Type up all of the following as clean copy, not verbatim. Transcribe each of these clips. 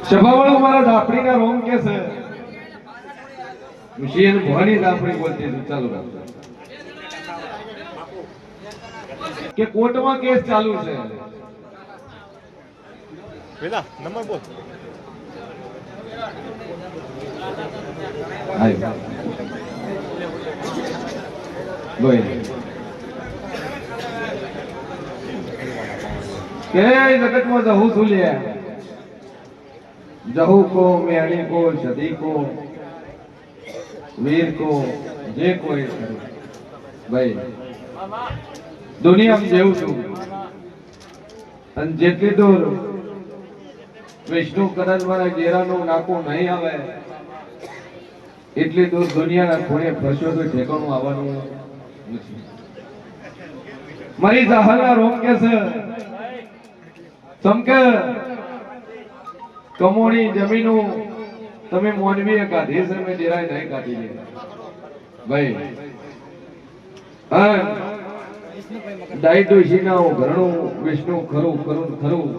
સભાવાળો મારા ધાપડીના રોમ કે છે મુશીન ભવાની ધાપડી બોલતી હતી ચાલુ રાખો કે કોર્ટમાં કેસ ચાલુ છે પેલા નંબર બોલ આય બોલ કે જગતમાં જહુ સુલ્યા जहू को मेहणी को सदी को वीर को जे कोई भाई दुनिया में जेव छू अन जेटली दूर विष्णु करण वाला गेरानो नाको नहीं आवे એટલી દૂર દુનિયાના ખૂણે ફરશો તો ઠેકાણું આવવાનું નથી મારી જાહલના રોમ કે છે સમકે કમોણી જમીનો તમે મોનવીએ કાઢી છે મે ડેરાય નહીં કાઢી લે ભાઈ હા ડાયટોશીના ઘરણું વિષ્ણુ ખરું ખરું ખરું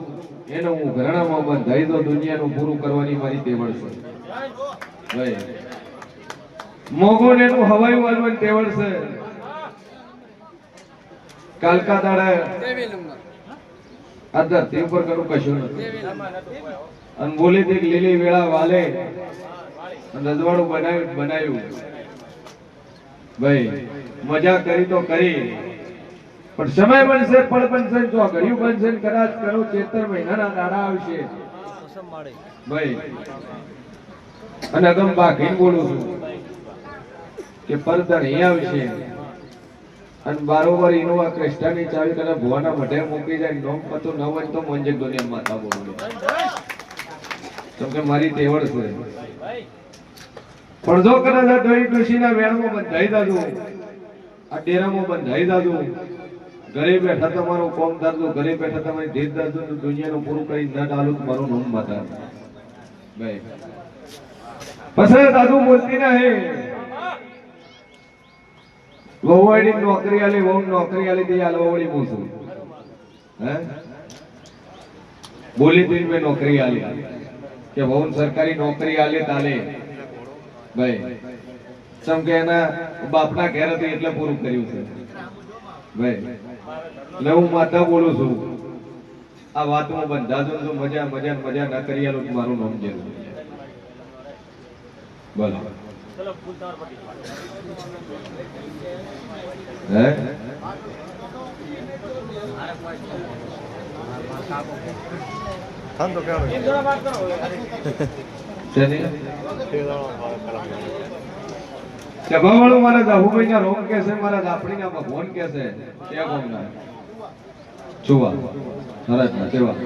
એનો હું ઘરણામાં બંધાઈ દો દુનિયાનું પૂરું કરવાની મારી તેવડ છે ભાઈ મોગોન એનું હવાઈ વાળવાની તેવડ છે કાલકા દાડા આ ધરતી ઉપર કરું કશું નથી અને બોલી દેખ લીલી વેળા વાલે રજવાડું બનાવ્યું ભાઈ મજા કરી તો કરી પણ સમય બનશે પળ બનશે જો ઘડિયું બનશે કદાચ કરો 73 મહિનાના દાડા આવશે ભાઈ અને અગમ બાકીને બોલું છું કે પરદણ અહીં આવશે અને બારોબાર ઇનોવા ક્રિસ્ટાની ચાવી કને ભુવાના મઢે મૂકી જાય નોમ પતો ન હોય તો મંજક દુનિયા માતા બોલું કેમ કે મારી તેવડ છે પણ જો કદાચ આ દોઈ ડોશીના વેણમાં બંધાઈ દાદું આ ડેરામાં બંધાઈ દાદું ઘરે બેઠા તમારું કોમ દાદું ઘરે બેઠા તમારી ધીર દાદું દુનિયાનું પૂરું કરી ન ડાલું મારું નામ માતા ભાઈ પછી દાદુ બોલતી ના હે વહુવાડી નોકરી આલી વહુ નોકરી આલી દે આલવાવાળી બોલું હે બોલી દી મેં નોકરી આલી કે વહુ સરકારી નોકરી આલે તાલે ભાઈ સમ કે એના બાપના ઘેર હતી એટલે પૂરું કર્યું છે ભાઈ એટલે હું માતા બોલું છું આ વાતમાં બંધાજો તો મજા મજા મજા ના કરી આલો મારું નામ જરૂર બોલો હે થાન તો કેવો સભાવાળો મારા જાહુભાઈના રોમ કે છે મારા દાપડીના ભગવાન કે છે કે કોમના છુવા હરાજના સેવા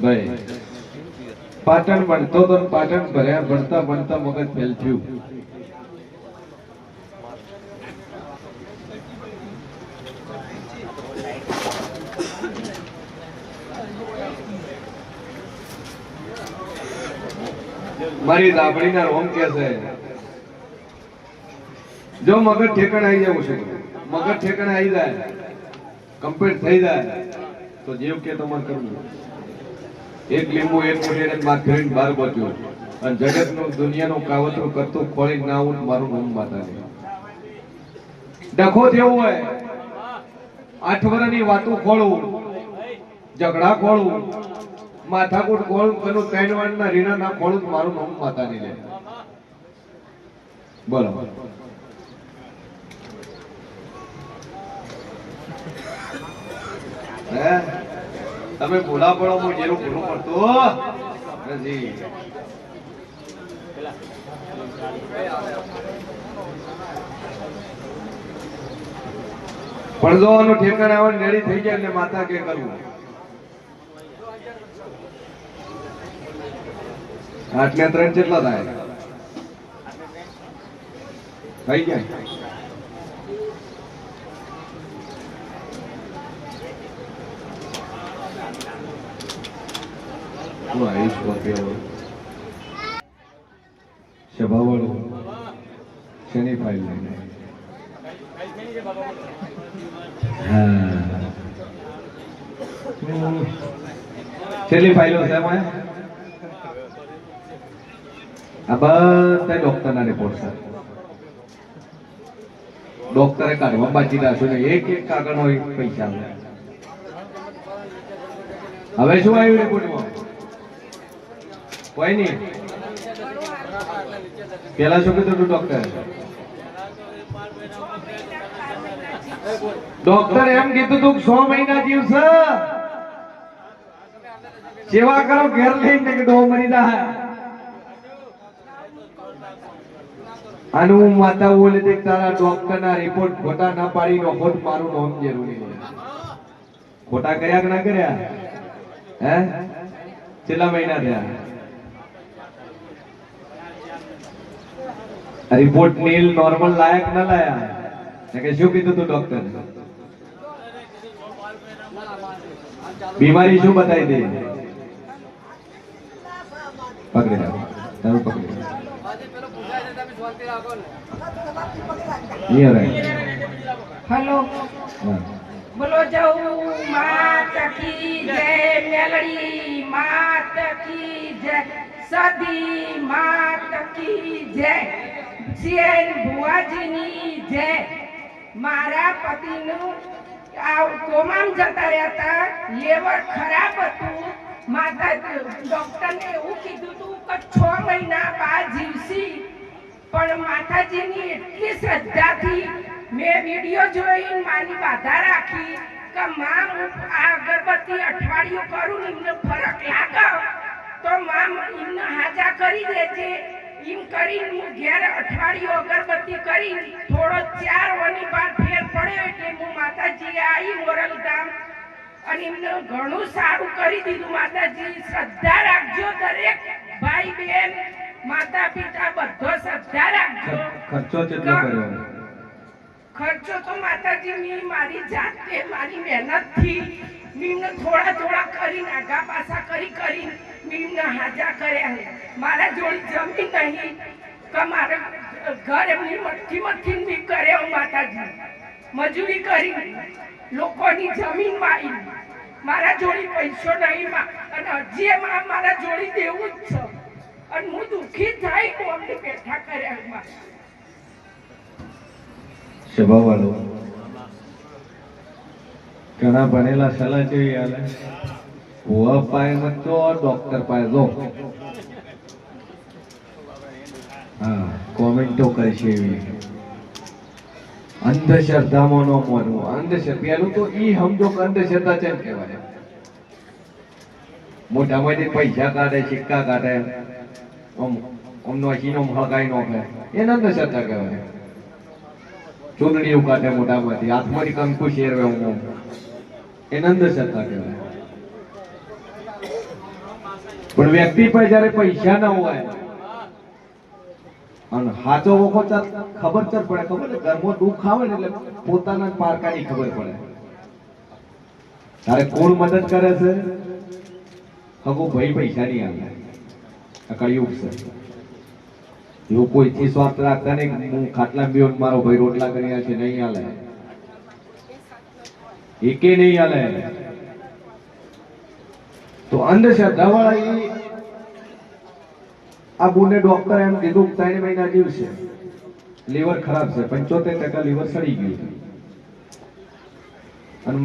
ભાઈ પાટણ બનતો તો પાટણ ભર્યા ભણતા ભણતા મગજ ફેલ થયું મારી દાબડીના રોમ કે છે જો મગજ ઠેકાણે આવી જવું છે મગજ ઠેકાણે આવી જાય કમ્પ્લીટ થઈ જાય તો જેવ કે તમારે કરવું એક લીંબુ એક મોઢે માર ફેરીને બહાર બચ્યો અને જગતનું દુનિયાનું કાવતરું કરતું ખોળી ના આવું મારું નામ માતા ડખો થયો હોય 8 વર્ષની વાતો ખોળું ઝઘડા ખોળું માથાકૂટ ખોળું કનું 3 વારના રીણા ના ખોળું મારું નામ માતા ની લે બોલો હે તમે બોલા પડો હું જેનું ભૂલું પડતો નથી પડદોનું ઠેકાણે આવે રેડી થઈ જાય ને માતા કે કરવું આટલે 3 કેટલા થાય થઈ જાય સભાવાળો શેની ફાઇલ લઈને છેલ્લી ફાઇલો છે એમાં આ બધા ડોક્ટરના રિપોર્ટ છે. ડોક્ટરે કાઢવા બાકી રાખ્યું ને એક એક કાગળનો પૈસા આવે. હવે શું આવ્યું રિપોર્ટમાં? કોઈ નહીં. પેલા શું કીધું હતું ડોક્ટરે? ડોક્ટર એમ કીધું તું 6 મહિના જીવશે. સેવા કરો ઘેર લઈને કે ડો મરી જાય. આનું માતા બોલે તે તારા ડોક્ટરના રિપોર્ટ ખોટા ના પાડી નો ખોટ મારું નામ જરૂરી છે. ખોટા કર્યા કે ના કર્યા? હે કેટલા મહિના થયા? રિપોર્ટ નીલ નોર્મલ લાયક ના લાયા કે શું કીધું તું ડોક્ટર? બીમારી શું બતાવી દે? પકડી રાખ, તમે પકડી રાખ. हेलो बोलो जाऊ मात की जय मेलड़ी मात की जय सदी मात की जय सियन बुआजीनी જય. મારા પતિનું કોમામ જતા રહ્યા હતા, લેવર ખરાબ હતું. માતા ડોક્ટરને એવું કીધું હતું કે 6 મહિના બાદ જીવશી. પણ માતાજીની એટલી શ્રદ્ધાથી મેં વિડીયો જોઈને માની બાધા રાખી કે માં હું આ અગરબત્તી અઠવાડિયું કરું ને એમને ફરક લાગે તો માં એમને હાજા કરી દેજે. એમ કરીને હું ઘેર અઠવાડિયું અગરબત્તી કરી થોડો 4 વાની બાર ફેર પડ્યો એટલે હું માતાજી આવી મોરલ ગામ અને એમને ઘણું સારું કરી દીધું. માતાજી શ્રદ્ધા રાખજો, દરેક ભાઈ બહેન માતા પિતા બધો શ્રદ્ધા રાખજો. ખર્ચો કેટલો કર્યો? ખર્ચો તો માતાજી ની મારી જાતે મારી મહેનત થી મીમને થોડા થોડા કરીને આગા પાછા કરી મીમને હાજા કર્યા. મારા જોડી જમીન નહીં કે મારા ઘર એમની મઠ્ઠી ની કર્યો. માતાજી મજૂરી કરી લોકોની જમીન વાળી. મારા જોડી પૈસો નહીં અને હજી એમાં મારા જોડી દેવું જ છે અને હું દુઃખી થઈ હું અમને બેઠા કર્યા. સ્વભાવવાળો ઘણા ભણેલા સલાહ જેવી આલે ભૂવા પાય મત જો ડોક્ટર પાય જો. હા કોમેન્ટો કરશે એવી અંધશ્રદ્ધામાં ન માનવું. અંધશ્રદ્ધા પેલું તો ઈ સમજો કે અંધશ્રદ્ધા કેમ કહેવાય? મોટામાંથી પૈસા કાઢે, સિક્કા કાઢે, નો હળગાઈ નોખે, એને અંધશ્રદ્ધા કહેવાય. ચૂંટણીઓ કાઢે મોટામાંથી, હાથમાંથી કંકુ શેરવે એને અંધશ્રદ્ધા કહેવાય. પણ વ્યક્તિ પર જયારે પૈસા ના હોય અને હાચો વખત ખબર ચર પડે, ખબર ઘરમાં દુઃખ આવે ને એટલે પોતાના પારકાની ખબર પડે. તારે કોણ મદદ કરે છે? હગો ભાઈ પૈસા નહીં આવે. કળિયુગ છે. લોકો કોઈથી સ્વાર્થ રાખતા નહીં. હું ખાટલા બીઓ મારો ભાઈ રોટલા કર્યા છે, નહીં હાલે, એકે નહીં હાલે. તો અંધશ્રદ્ધા વાળા આ બોને ડોક્ટર એમ કીધું 3 મહિના જીવશે. લીવર ખરાબ છે, 75% લીવર સડી ગયું અને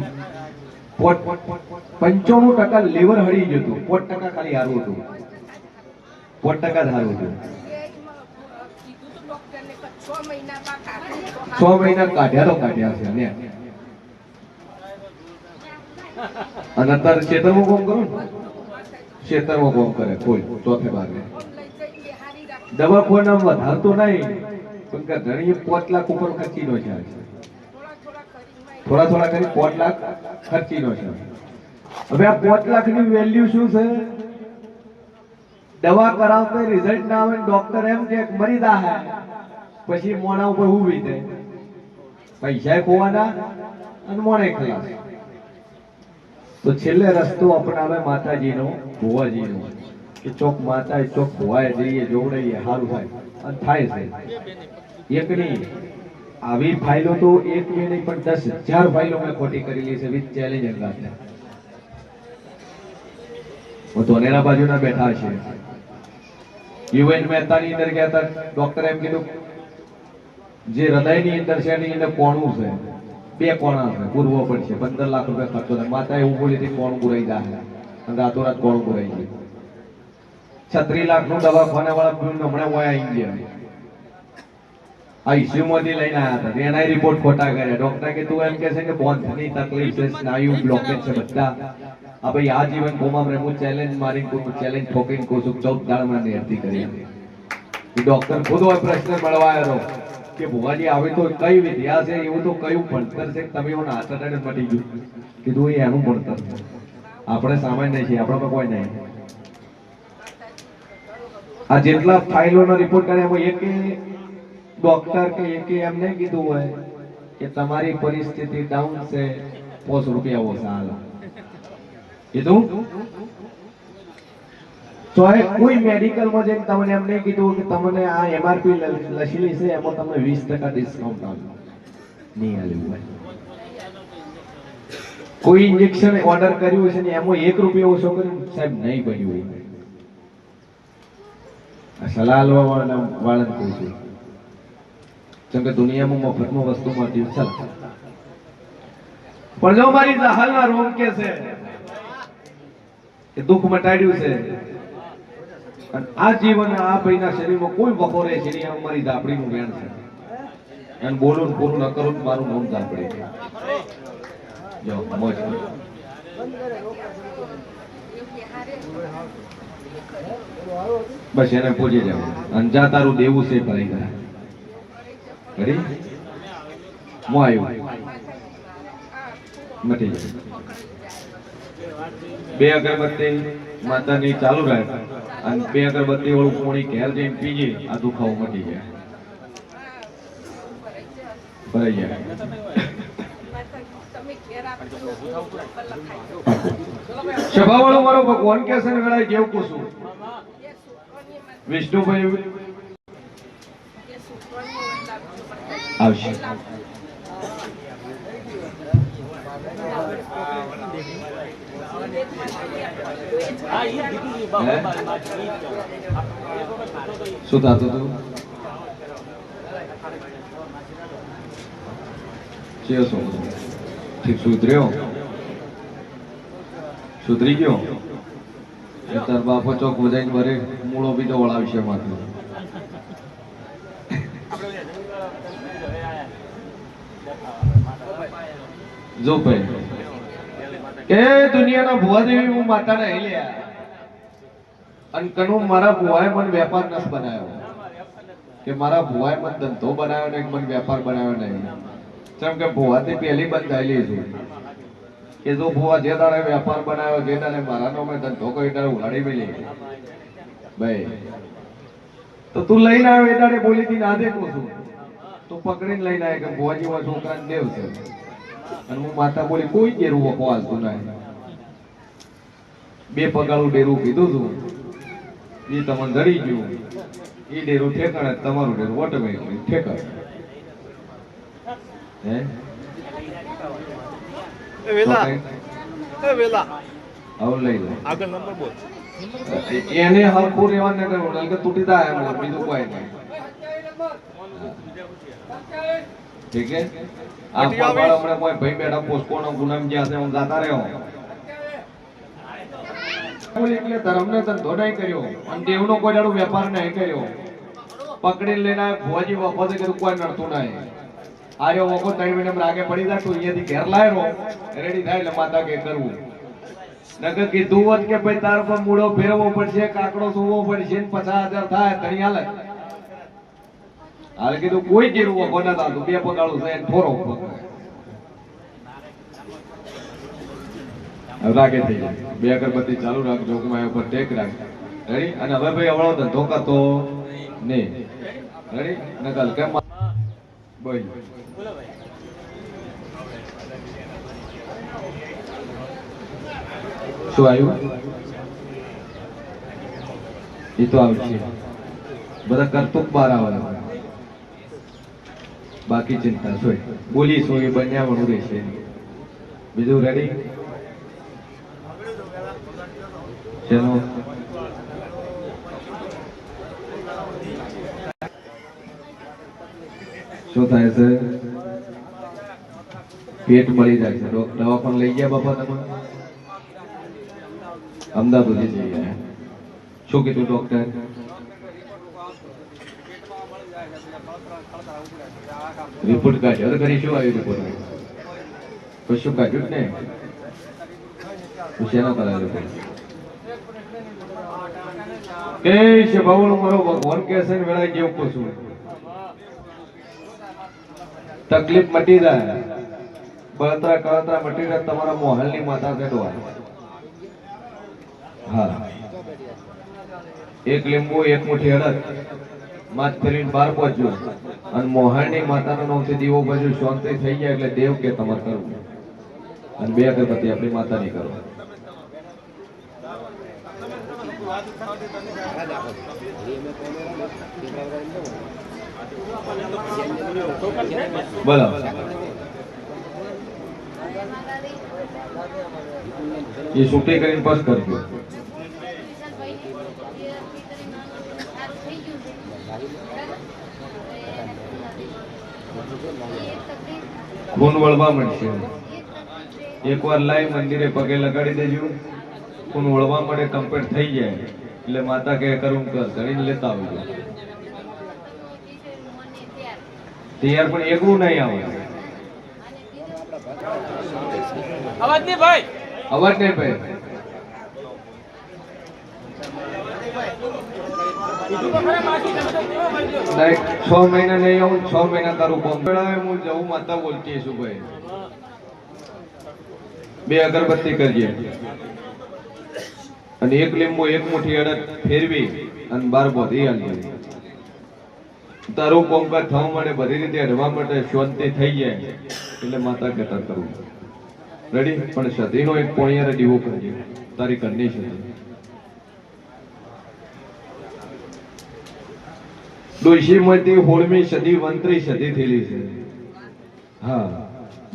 95% લીવર હળી ગયું હતું. 5% ખાલી હારું હતું. 5% જ હારું હતું. 6 મહિના કાઢ્યા તો કાઢ્યા છે ને. અને અત્યારે ખેતરમાં કોમ કરું ને, ખેતરમાં કોમ કરે કોઈ ચોથે ભાગે. દવા કોઈ વધારતો નહીં પણ કે ઘણી 5 લાખ ઉપર ખર્ચી નો છે. થોડા થોડા કરી 5 લાખ ખર્ચી નો છે. હવે આ 5 લાખ ની વેલ્યુ શું છે? દવા કરાવતો રિઝલ્ટ ના આવે, ડોક્ટર એમ કે મરી જા, પછી મોણા ઉપર ઉભી થાય, પૈસા ખોવાના અને મોણે ખલાસ. તો છેલ્લે રસ્તો અપનાવે માતાજીનો, ભુવાજીનો કે ચોક માતા ચોક ભુવાએ જઈએ, જોવડાઈએ, સારું થાય અને થાય છે. એક નહીં આવી ફાઇલો તો એક બે નહીં પણ 10,000 ફાઇલો મેં ખોટી કરેલી છે વિથ ચેલેન્જ અંગાત. હું તો નેરા બાજુના બેઠા છે. યુએન મહેતાની અંદર ગયા હતા, ડોક્ટરે એમ કીધું જે હૃદયની અંદર છે એની અંદર કોણું છે, 2 કોણા છે, પૂરવો પડશે, 15 લાખ રૂપિયા ખર્ચો થાય. માતા એવું બોલી હતી કોણ પુરાઈ જાય અને રાતોરાત કોણ પુરાઈ ગયું. 36 લાખનું દવાખાના વાળા હમણાં હોય આવી ગયા. આઈસીયુ માંથી લઈને આવ્યા હતા, એના રિપોર્ટ ખોટા કર્યા. ડોક્ટર કે તું એમ કે છે કે બોન્થની તકલીફ છે, સ્નાયુ બ્લોકેજ છે બધા. આ ભાઈ આ જીવન કોમાં રહેવું, ચેલેન્જ મારી કોઈ ચેલેન્જ ઠોકીને કોશું 14 દાડમાં નેરતી કરી. ડોક્ટર ખુદ હોય પ્રશ્ન મળવા આવ્યો કે ભુવાજી આવી તો કઈ વિદ્યા છે, એવું તો કયું ભણતર છે તમે એવું હાથ અડાડે મટી ગયું. કીધું એ એનું ભણતર છે, આપણે સામાન્ય છીએ, આપણા પર કોઈ નહીં. આ જેટલા ફાઇલોનો રિપોર્ટ કરે એમાં એક ડોક્ટર કે એક એમ નહીં કીધું હોય કે તમારી પરિસ્થિતિ ડાઉન છે, 5 રૂપિયા ઓછા હાલો કીધું. તો કોઈ મેડિકલમાં જઈને તમને એમ નહીં કીધું કે તમને આ એમઆરપી લખેલી છે એમાં તમને 20% ડિસ્કાઉન્ટ આવ્યું નહીં આવ્યું હોય. કોઈ ઇન્જેક્શન ઓર્ડર કર્યું છે ને એમાં 1 રૂપિયો ઓછો કર્યો સાહેબ નહીં બન્યું. સલાહ લેવા વાળાને કહું છું, કેમ કે દુનિયામાં મફતમાં વસ્તુ મળતી છે. પણ જો મારી હાલના રોગ કે છે કે દુઃખ મટાડ્યું છે અને આ જીવન આ ભાઈના શરીરમાં કોઈ બપોરે છે નહીં, અમારી ધાપડીનું વેણ છે અને બોલું પૂરું ન કરું મારું નામ ધાપડી. જો મોજ બસ એને પૂછી જાવ અંજા તારું દેવું છે ભરાઈ ગયા કરી મો આવ્યું મટી જાય. 2 અગરબત્તી માતાની ચાલુ રહે અને 2 અગરબત્તી વાળું પોણી ઘેર જઈને પીજે, આ દુખાવો મટી જાય ભરાઈ જાય. સભાવાળો મારો ભગવાન કે છે ને વેળાએ કેવું પૂછું વિષ્ણુભાઈ આવશે. શું થતું હતું? ઠીક સુધર્યો, સુધરી ગયો. તાર બાપો ચોક બજાઈને ભરે મૂળો બીજો વળાવશે માથે. જો ભાઈ એ દુનિયાના ભુવા દેવી હું માતાને અહીં લ્યા અને કનું મારા ભુવાએ મને વેપાર નસ બનાવ્યો કે મારા ભુવાએ મને ધંધો બનાવ્યો ને મને વેપાર બનાવ્યો નહીં. જેમ કે ભુવાથી પહેલી બંધાયેલી છે કે જો ભુવા જે દાડે વેપાર બનાવ્યો, જે દાડે મારા નામે ધંધો કોઈ દાડે ઉઘાડી મેલી ભાઈ તો તું લઈને આવ્યો એ દાડે બોલી હતી ના દેખું છું તું પકડીને લઈને આવે કે ભુવાજી માં છોકરા દેવ છે અને હું માતા બોલી કોઈ ડેરું વખો હાલતું ના. 2 પગાળું ડેરું કીધું તું એ તમને ધરી ગયું, એ ડેરું ઠેકાણે તમારું ડેરું ઓટોમેટિક ઠેકાણે. હે આવું લઈ લો આગળ નંબર બોલ. એને હરખું રહેવા ન કરવું કે તૂટી જાય એમ બીજું કોઈ નહીં. ઠીક છે આ પાવાળ હમણાં કોઈ ભાઈ બેઠા પોસ્કોનો ગુનામ જ્યાં છે હું જાતા રહ્યો એટલે ધર્મને ધંધો નહીં કર્યો અને દેવનો કોઈ દાડો વેપાર નહીં કર્યો. પકડીને લઈને ભુવાજી વખતે કીધું કોઈ નડતું નહીં. આર્યો વખો 3 મહિને રાગે પડી જાય તો અહીંયાથી ઘેર લાવ્યો રેડી થાય એટલે માતા કે કરવું નકર કીધું હોત કે ભાઈ તાર પર મૂળો ફેરવવો પડશે, કાકડો સુવો પડશે, 50,000 થાય તણી હાલે. હાલ કીધું કોઈ જેરું વખો ના થતું, 2 પગાળું છે ફોરો રાગે થઈ જાય. 2 અગરબત્તી ચાલુ રાખ, જોગમાં ઉપર ટેક રાખ રેડી. અને હવે ભાઈ અવળો ધંધો કરતો નહીં રેડી નકલ કેમ બોલ શું આવ્યું એ તો આવશે. બધા કરતું બહાર આવે બાકી ચિંતા સોય બોલીશું એ બન્યાવણું રહેશે. બીજું રેડી? ચલો શું થાય છે? પેટ મળી જાય છે. દવાખાને લઈ ગયા બાપા તમે? અમદાવાદ લઈ જઈએ. શું કીધું ડોક્ટર? રિપોર્ટ કાઢ્યો કરી શું આવ્યું રિપોર્ટ? કશું કાઢ્યું જ ને? શેનો કરાવ્યો? કે છે બાવળું મારો ભગવાન કે છે વેળા જેવું પૂછું તકલીફ મટી જાય, બળતરા કળતરા મટી જાય. તમારા મોહલની માતા છે ડોહા. હા, એક લીંબુ એક મુઠ્ઠી અડદ માથ ફેરીને બહાર પહોંચજો અને મોહલની માતાનો નામથી દીવો બાજુ શાંતિ થઈ જાય એટલે દેવ કે તમારે કરવું. અને 2 અગરબત્તી આપણી માતાની કરો. બોલો એ છૂટી કરીને પાસ કરજો. ખૂન વળવા મળશે. એકવાર લાઈ મંદિરે પગે લગાડી દેજો. ખૂન વળવા મળે કમ્પ્લીટ થઈ જાય એટલે માતા કે કરું કર કરીને લેતા આવજો. તૈયાર પણ એકલું નહીં આવે. અવાજ નહીં ભાઈ. અવાજ નહીં ભાઈ. લાઈક 6 મહિના નહીં આવું, 6 મહિના તારું કોમ હું જવું માતા બોલતી છું ભાઈ. 2 અગરબત્તી કરજે અને એક લીંબુ એક મુઠ્ઠી અડદ ફેરવી અને 12 બોધી આલજે. તારું કોમકાજ થવા માટે બધી રીતે હરવા માટે શાંતિ થઈ જાય એટલે માતા કહેતા કરવું. રેડી? પણ સદીનો એક પોણિયારે દીવો કરજે તારી કન્ડિશન. ડોશીમાંથી 16મી સદી 29 સદી થયેલી છે. હા,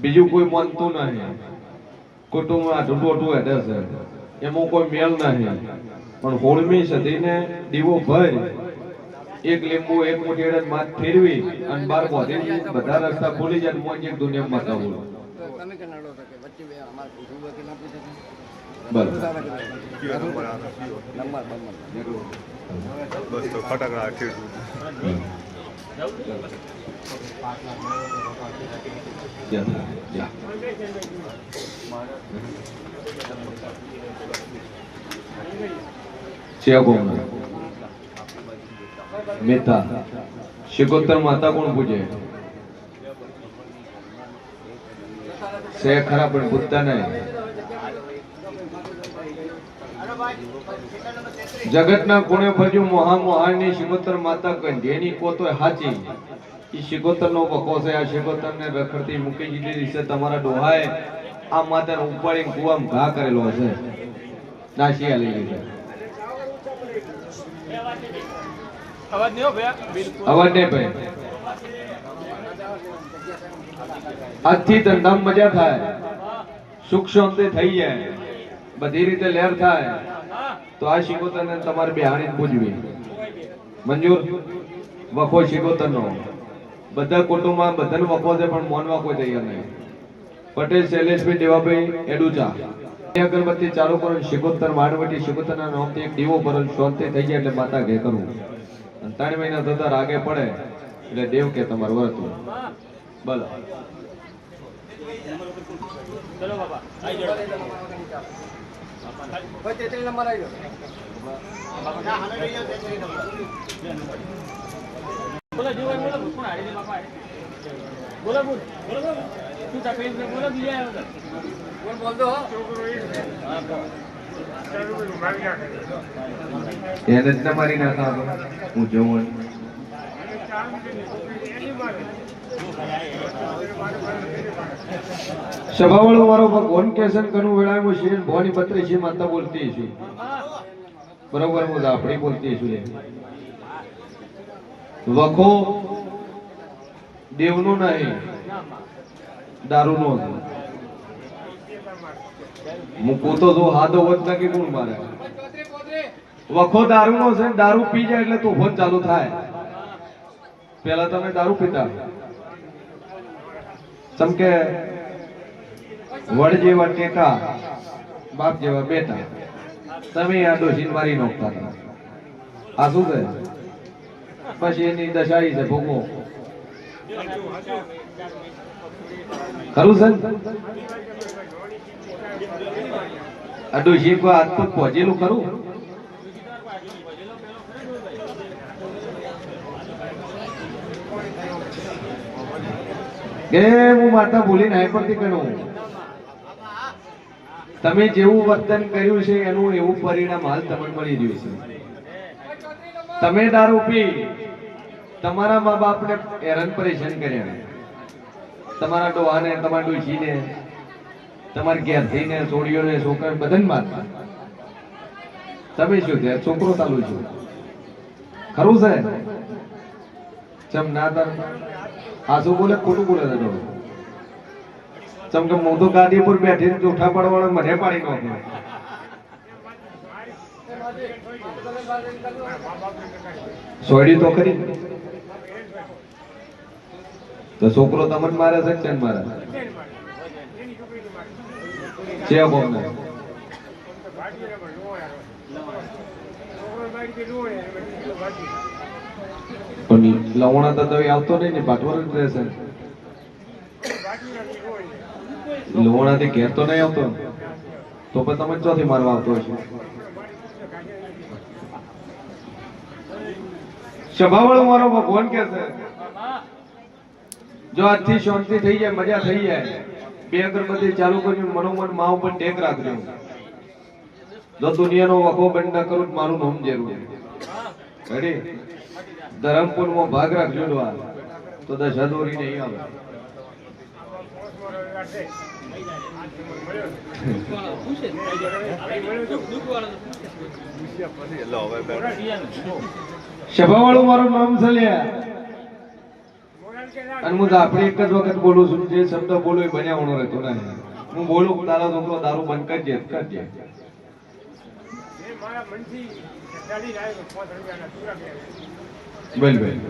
બીજું કોઈ માનતું નહીં. કુટુંબ આટું ટોટું હેઠે છે, એમાં કોઈ મેલ નહીં. પણ 16મી સદીને દીવો ભરી એક લીંબુ એક મુઠ્ઠી અડદ માથ ફેરવી અને 12 બોધી બધા રસ્તા ખોલી જાય. મોજ એક દુનિયા માતા બોલો. બસ તો ફટાકડા મેતા શિકોતર માતા કોણ પૂજે? સે ખરા પણ પૂજતા નહીં. જગતના કોણે ફરજો મોહાની શિકોતર માતા કંઢેની કોતો હાચી. ઈ શિકોતર નો વખો છે. આ શિકોતર ને રખડતી મૂકી દીધી છે. તમારા ડોહાએ આ માતાને ઉપાડીને કુવામાં ઘા કરેલો છે. નાસી આલી લીધે. અવાજ નહીં હો ભૈયા. બિલકુલ અવાજ નહીં ભાઈ. આજથી ધંધામાં મજા થાય, સુખ શાંતિ થઈ જાય, બધી રીતે લહેર થાય તો આ શિકોતરને તમારે બેહાડીને પૂજવી. મંજૂર? વખો શિકોતરનો બધા કુટુંબમાં બધાને વખો છે પણ મોનવા કોઈ તૈયાર નહીં. પટેલ શૈલેષભાઈ દેવાભાઈ એડુચા અગરબત્તી ચાલુ કરો. શિકોતર વાડવટી શિકોતરના નામથી એક દીવો ભરેલ શાંતિ થઈ જાય એટલે માતા ઘે કરવું. 3 મહિના થતા રાગે પડે એટલે દેવ કે તમારું વર્તું. બોલો. ચલો બાપા આઈ જડો. ભાઈ 33 નંબર આવી ગયો. બાપા હાલે રહી ગયો 33 નંબર. બોલો જીવાય બોલો કોણ હારી દે બાપા. બોલો બોલ બોલો બોલો તું તાપે બોલો બીજા આવ્યો. બોલ બોલ દો. એને જ મારી નાખા હું જોઉં. સભાવાળો મારો ભગવાન કેસન કનું વેળામાં શેર ભવાની 32 માતા બોલતી છું. બરોબર? હું આપણી બોલતી છું. વખો દેવનું નહીં, દારૂનો છે. હું પોતો જો હાદો વચ નાખી કોણ મારે? વખો દારૂનો છે, દારૂ પી જાય એટલે તોફાન ચાલુ થાય. પેલા તમે દારૂ પીતા, ચમકે વડ જેવા ટેકા, બાપ જેવા બેટા, તમે આ ડોશીને મારી નાખતા હતા. આ શું છે? પછી એની દશાઈ છે ભોગવો. ખરું છે? આ ડોશી કોઈ હાથ પગ પહોંચેલું ખરું? કે હું માતા ભૂલીને હાઈ પરથી ગણું. તમે જેવું વર્તન કર્યું છે એનું એવું પરિણામ હાલ તમને મળી રહ્યું છે. તમે દારૂ પી તમારા મા બાપને હેરાન પરેશાન કર્યા, તમારા ડોહાને, તમારા ડોશીને, તમારા ઘેરથીને, છોડીઓને, છોકરા બધાને મારતા. તમે શું થયા? છોકરો ચાલુ છું. ખરું છે? ચમ ના તમ આસુ બોલે ખોટું બોલે છે? ચમ કે હું તો ગાદી પર બેઠીને જૂઠા પાડવાળો મને પાડી નાખ્યો. સોયડી તો ખરી. તો છોકરો તમને મારે છે કે મારે છે? બોમને પણ લવણા તો આવતો નહીં ને, પાટવાર જ રહેશે. લવણાથી ઘેર તો નહીં આવતો, તો પણ તમે ચોથી મારવા આવતો હશે. સભાવાળો મારો ભગવાન કે છે, જો આજથી શાંતિ થઈ જાય, મજા થઈ જાય, બે અગરબત્તી ચાલુ કરીને મનોમન મા ઉપર ટેક રાખજો. જો દુનિયાનો વખો બંધ ના કરું મારું નામ જરૂર. રેડી? ધરમપુરમાં ભાગ રાખજો તો દશા દોરી નહીં આવે. સભાવાળું મારું નામ છે લ્યા. અને હું આપણે એક જ વખત બોલું છું, જે શબ્દ બોલું એ બન્યાવાનો રહેતો નહીં. હું બોલું તારો છોકરો દારૂ બંધ કરજે. બોલ ભાઈ.